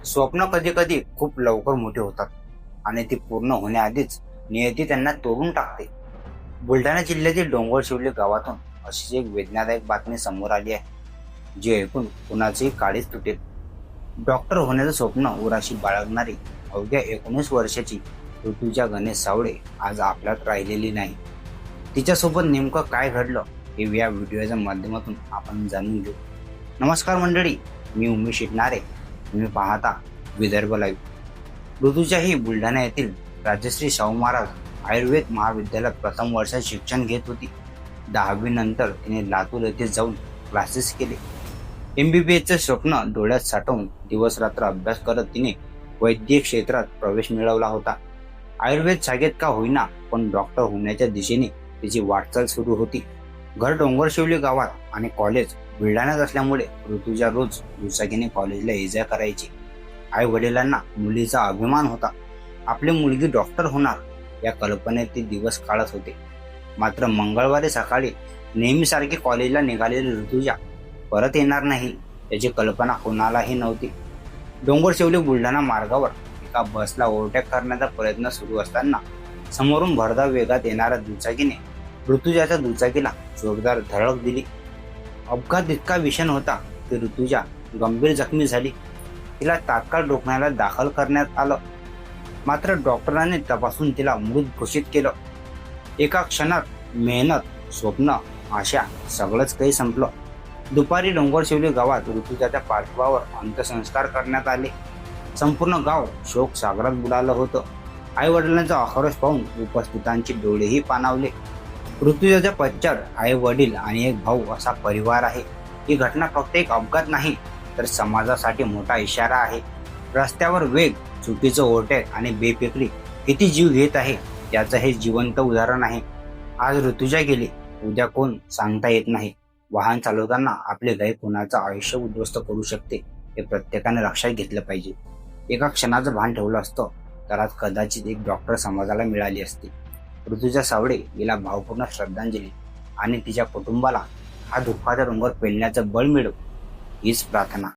स्वप्न कधी कधी खूप लवकर मोठी होतात आणि ती पूर्ण होण्याआधीच नियती त्यांना तोडून टाकते. बुलढाणा जिल्ह्यातील डोंगरशिवली गावातून अशीच एक वेदनादायक बातमी समोर आली आहे, जी ऐकून कुणाचीही काळीच तुटेल. डॉक्टर होण्याचं स्वप्न उराशी बाळगणारी अवघ्या 19 वर्षाची ऋतुजा गणेश सावळे आज आपल्यात राहिलेली नाही. तिच्यासोबत नेमकं काय घडलं हे या व्हिडिओच्या माध्यमातून आपण जाणून घेऊ. नमस्कार मंडळी, मी उमेश शिटणारे. तुम्ही पाहता विदर्भ लाईव्ह. ऋतुजा ही बुलढाणा येथील राजश्री शाहू महाराज आयुर्वेद महाविद्यालयात प्रथम वर्षात शिक्षण घेत होती. 10वी नंतर तिने लातूर येथे जाऊन क्लासेस केले. MBBSचे स्वप्न डोळ्यात साठवून दिवस रात्र अभ्यास करत तिने वैद्यकीय क्षेत्रात प्रवेश मिळवला होता. आयुर्वेद शाखेत का होईना, पण डॉक्टर होण्याच्या दिशेने तिची वाटचाल सुरू होती. घर डोंगरशिवली गावात आणि कॉलेज बुलढाण्यात असल्यामुळे ऋतुजा रोज दुचाकीने कॉलेजला ये-जा करायची. आई वडिलांना मुलीचा अभिमान होता. आपली मुलगी डॉक्टर होणार या कल्पनेत ती दिवस काढत होते. मात्र मंगळवारी सकाळी नेहमीसारखी कॉलेजला निघालेली ऋतुजा परत येणार नाही याची कल्पना कोणालाही नव्हती. डोंगरशिवली बुलढाणा मार्गावर एका बसला ओव्हरटेक करण्याचा प्रयत्न सुरू असताना समोरून भरधाव वेगात येणाऱ्या दुचाकीने ऋतुजाच्या दुचाकीला जोरदार धडक दिली. अपघात इतका भीषण होता की ऋतुजा गंभीर जखमी झाली. तिला तात्काळ रुग्णालयात दाखल करण्यात आलं. मात्र डॉक्टरांनी तपासून तिला मृत घोषित केलं. एका क्षणात मेहनत, स्वप्न, आशा सगळंच काही संपलं. दुपारी डोंगरशिवली गावात ऋतुजाच्या पार्थिवावर अंत्यसंस्कार करण्यात आले. संपूर्ण गाव शोक सागरात बुडालं होतं. आई वडिलांचा आक्रोश पाहून उपस्थितांचे डोळेही पाणावले. ऋतुजाच्या पश्चात आई वडील आणि एक भाऊ असा परिवार आहे. ही घटना फक्त एक अपघात नाही, तर समाजासाठी मोठा इशारा आहे. रस्त्यावर वेग, चुकीचं ओव्हरटेक आणि बेफिक्री किती जीव घेत आहे याचं हे जिवंत उदाहरण आहे. आज ऋतुजा गेली, उद्या कोण सांगता येत नाही. वाहन चालवताना आपले गाय कोणाचं आयुष्य उद्ध्वस्त करू शकते हे प्रत्येकाने लक्षात घेतलं पाहिजे. एका क्षणाचं भान ठेवलं असतं तर आज कदाचित एक डॉक्टर समाजाला मिळाली असती. ऋतुजा सावळे हिला भावपूर्ण श्रद्धांजली आणि तिच्या कुटुंबाला हा दुःखाचा डोंगर पेलण्याचं बळ मिळव हीच प्रार्थना.